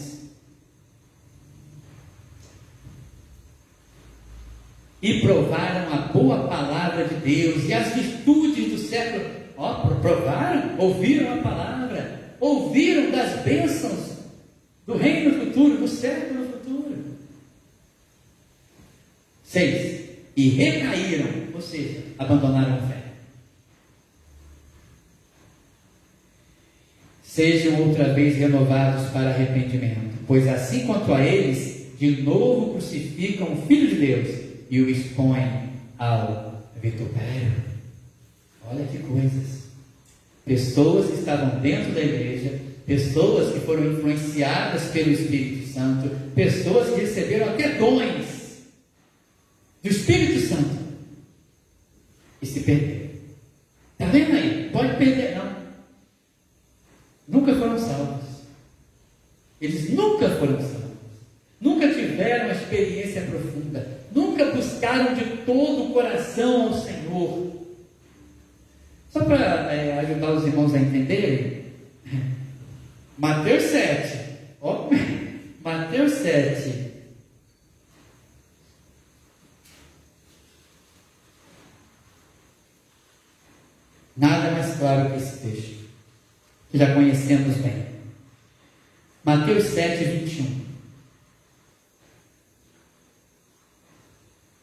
E provaram a boa palavra de Deus e as virtudes do século. Provaram, ouviram a palavra, ouviram das bênçãos do reino futuro, do século futuro. 6. E recaíram, ou seja, abandonaram a fé. Sejam outra vez renovados para arrependimento, pois assim quanto a eles, de novo crucificam o Filho de Deus e o expõem ao vitupério. Olha que coisas. Pessoas que estavam dentro da igreja, pessoas que foram influenciadas pelo Espírito Santo, pessoas que receberam até dons do Espírito Santo e se perderam. Está vendo aí? Pode perder, não. Nunca foram salvos. Eles nunca foram salvos. Nunca tiveram uma experiência profunda. Nunca buscaram de todo o coração ao Senhor. Só para ajudar os irmãos a entenderem, Mateus 7. Mateus 7. que já conhecemos bem. Mateus 7, 21.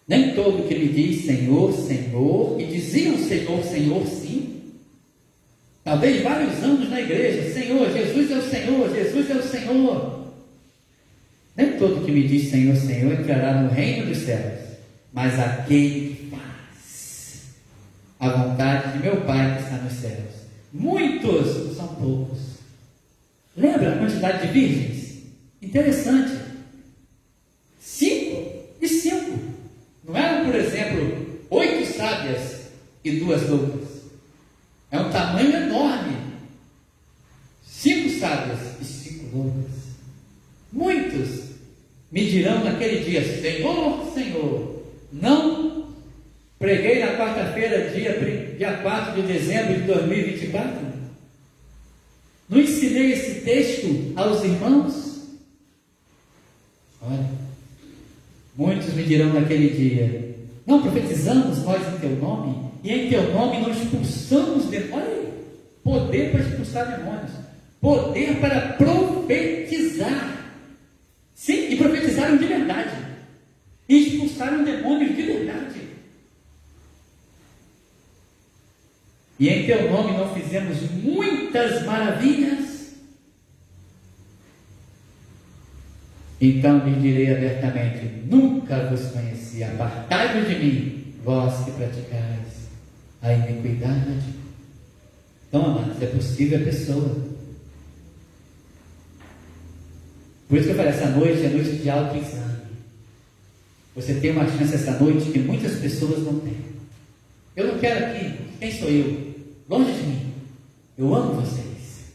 Nem todo que me diz Senhor, Senhor, e diziam Senhor, Senhor, sim. Talvez vários anos na igreja, Senhor, Jesus é o Senhor, Jesus é o Senhor. Nem todo que me diz Senhor, Senhor entrará no reino dos céus, mas aquele que faz a vontade de meu Pai que está nos céus. Muitos são poucos. Lembra a quantidade de virgens? Interessante. 5 e 5. Não eram, por exemplo, 8 sábias e 2 loucas. É um tamanho enorme. 5 sábias e 5 loucas. Muitos me dirão naquele dia: Senhor, Senhor, não preguei na quarta-feira, dia 4 de dezembro de 2024? Não ensinei esse texto aos irmãos? Olha, muitos me dirão naquele dia: não profetizamos nós em teu nome, e em teu nome nós expulsamos demônios. Olha aí, poder para expulsar demônios, poder para profetizar. Sim, e profetizaram de verdade, e expulsaram demônios de verdade. E em teu nome não fizemos muitas maravilhas? Então lhe direi abertamente: nunca vos conheci, apartai-vos de mim, vós que praticais a iniquidade. Então, amados, é possível a pessoa. Por isso que eu falei, essa noite é noite de autoexame. Você tem uma chance essa noite que muitas pessoas não têm. Eu não quero aqui, quem sou eu? Longe de mim. Eu amo vocês.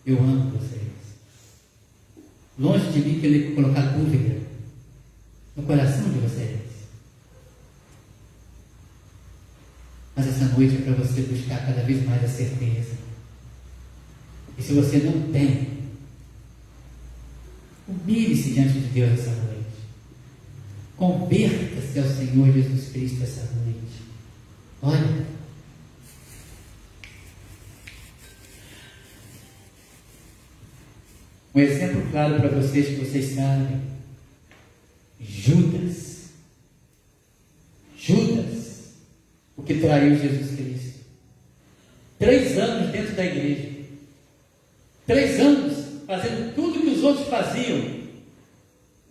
Eu amo vocês. Longe de mim querer colocar dúvida no coração de vocês. Mas essa noite é para você buscar cada vez mais a certeza. E se você não tem, humilhe-se diante de Deus essa noite. Converta-se ao Senhor Jesus Cristo essa noite. Olha, um exemplo claro para vocês que vocês sabem: Judas, o que traiu Jesus Cristo. 3 anos dentro da igreja, 3 anos fazendo tudo que os outros faziam.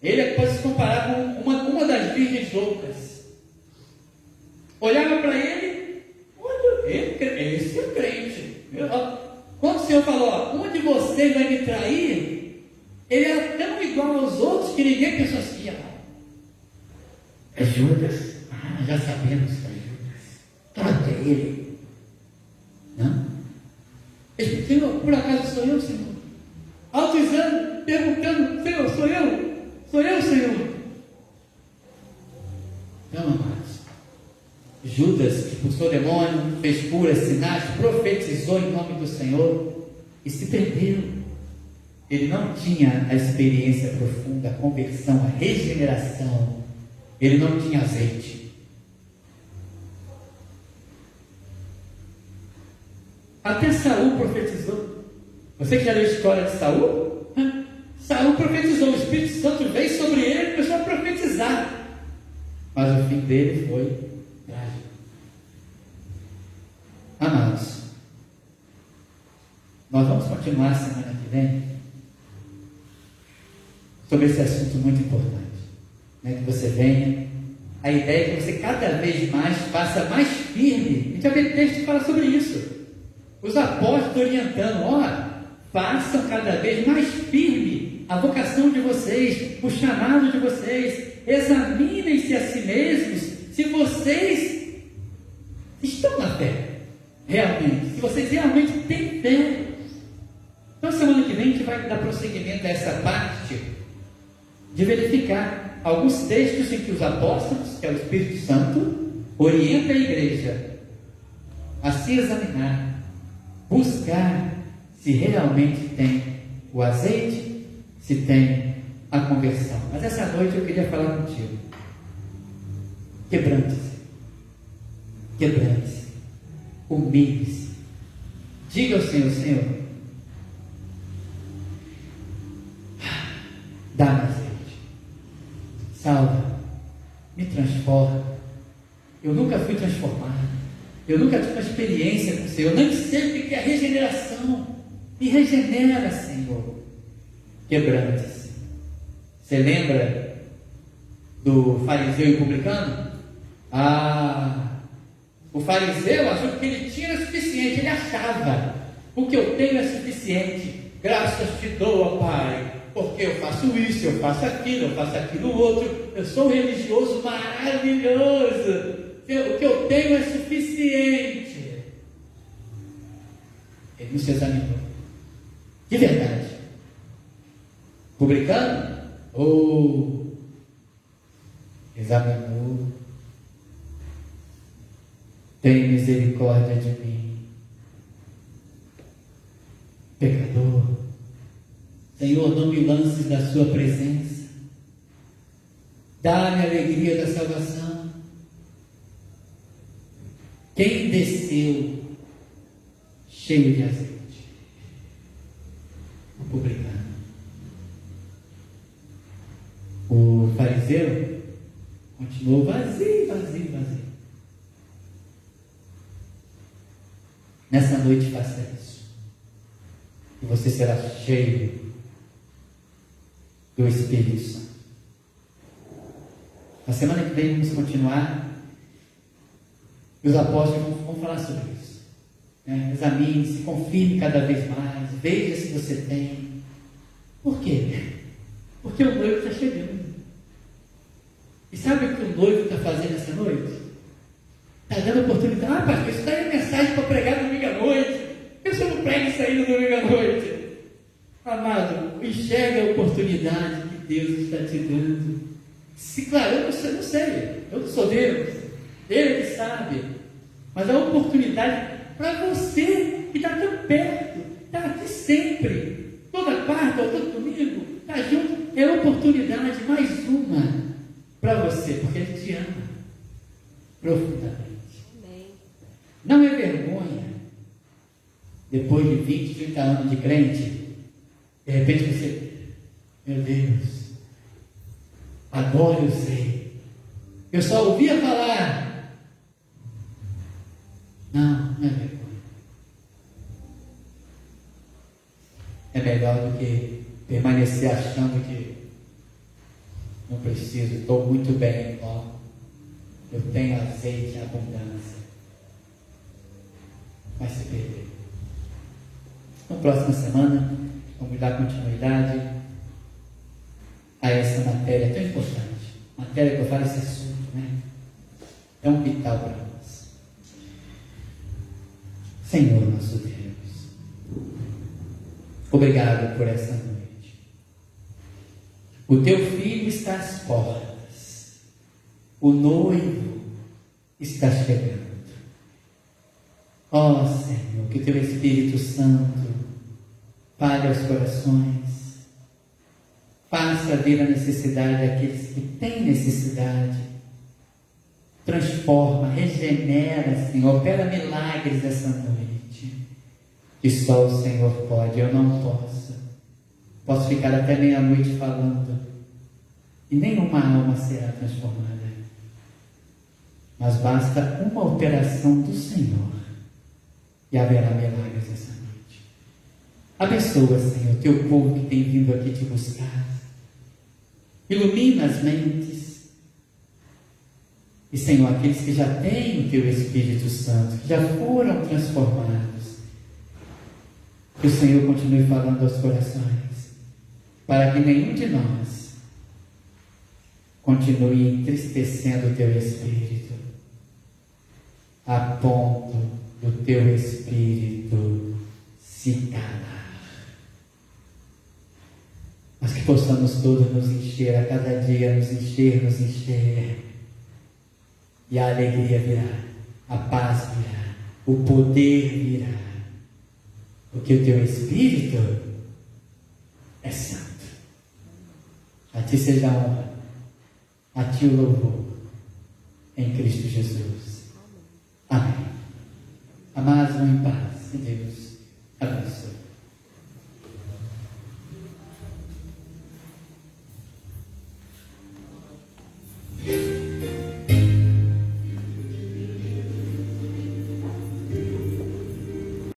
Ele pode se comparar com uma das virgens loucas. Olhava para ele, olha, esse é o crente. Quando o Senhor falou: ó, um de vocês vai me trair, ele era tão igual aos outros que ninguém pensou assim: é Judas? Ah, já sabemos que é Judas. Trate ele. Não? Ele disse: Senhor, por acaso sou eu, Senhor? Autoexame, perguntando: Senhor, sou eu? Sou eu, Senhor? Não, amados. Judas expulsou demônio, fez curas, sinais, profetizou em nome do Senhor e se perdeu. Ele não tinha a experiência profunda, a conversão, a regeneração. Ele não tinha azeite. Até Saul profetizou. Você que já leu a história de Saul? Saul profetizou, o Espírito Santo veio sobre ele e começou a profetizar. Mas o fim dele foi trágico. Amados, nós vamos continuar semana que vem sobre esse assunto muito importante, né? Que você venha. A ideia é que você cada vez mais faça mais firme. A gente já vê texto que fala sobre isso. Os apóstolos orientando: ó, façam cada vez mais firme a vocação de vocês, o chamado de vocês. Examinem-se a si mesmos se vocês estão na fé realmente, se vocês realmente têm fé. Então semana que vem a gente vai dar prosseguimento a essa parte de verificar alguns textos em que os apóstolos, que é o Espírito Santo, orienta a igreja a se examinar, buscar se realmente tem o azeite, se tem a conversão. Mas essa noite eu queria falar contigo. Quebrante-se, humilhe-se Diga ao Senhor: Senhor, dá-me azeite, salva, me transforma. Eu nunca fui transformado, eu nunca tive uma experiência com o Senhor, eu nem sei o que é regeneração. Me regenera, Senhor. Quebrante-se. Você lembra do fariseu e publicano? O fariseu achou que ele tinha o suficiente, ele achava: o que eu tenho é suficiente, graças te dou, ó Pai, porque eu faço isso, eu faço aquilo outro, eu sou um religioso maravilhoso, o que eu tenho é suficiente. Ele não se examinou, de verdade. Publicano? Examinou. Tem misericórdia de mim, pecador. Senhor, não me lances da sua presença. Dá-me a alegria da salvação. Quem desceu cheio de azeite? O publicano. O fariseu continuou vazio. Nessa noite faça isso, e você será cheio do Espírito Santo. Na semana que vem vamos continuar, e os apóstolos vão falar sobre isso. Examine-se, confirme cada vez mais, veja se você tem. Por quê? Porque o noivo está chegando. E sabe o que o noivo está fazendo essa noite? Está dando oportunidade. Pastor, isso daí é mensagem para pregar no domingo à noite. Eu só não prego isso aí no domingo à noite. Amado, enxerga a oportunidade que Deus está te dando. Se, claro, eu não sei, eu não sou Deus, Ele que sabe, mas a oportunidade para você que está tão perto, está aqui sempre, toda quarta ou todo domingo, está junto, é a oportunidade mais uma para você, porque Ele te ama profundamente. Não é vergonha, depois de 20, 30 anos de crente, de repente você, meu Deus, agora eu sei, eu só ouvia falar. Não é vergonha. É melhor do que permanecer achando que não preciso, estou muito bem, ó, eu tenho azeite em abundância. Vai se perder. Na próxima semana, vamos dar continuidade a essa matéria tão importante. Matéria que eu falo, esse assunto, né? É um vital para nós. Senhor nosso Deus, obrigado por essa noite. O teu filho está às portas. O noivo está chegando. Ó Senhor, que teu Espírito Santo fale aos corações, faça ver a necessidade daqueles que têm necessidade, transforma, regenera, Senhor, opera milagres essa noite, que só o Senhor pode. Eu não posso ficar até meia-noite falando, e nenhuma alma será transformada, mas basta uma operação do Senhor, e haverá milagres essa noite. Abençoa, Senhor, teu povo que tem vindo aqui te buscar. Ilumina as mentes. E, Senhor, aqueles que já têm o teu Espírito Santo, que já foram transformados, que o Senhor continue falando aos corações, para que nenhum de nós continue entristecendo o teu Espírito, a ponto do teu Espírito se calar. Mas que possamos todos nos encher, a cada dia nos encher, e a alegria virá, a paz virá, o poder virá, porque o teu Espírito é santo. A ti seja a honra, a ti o louvor, em Cristo Jesus. Amém. Amados, vão em paz, Deus.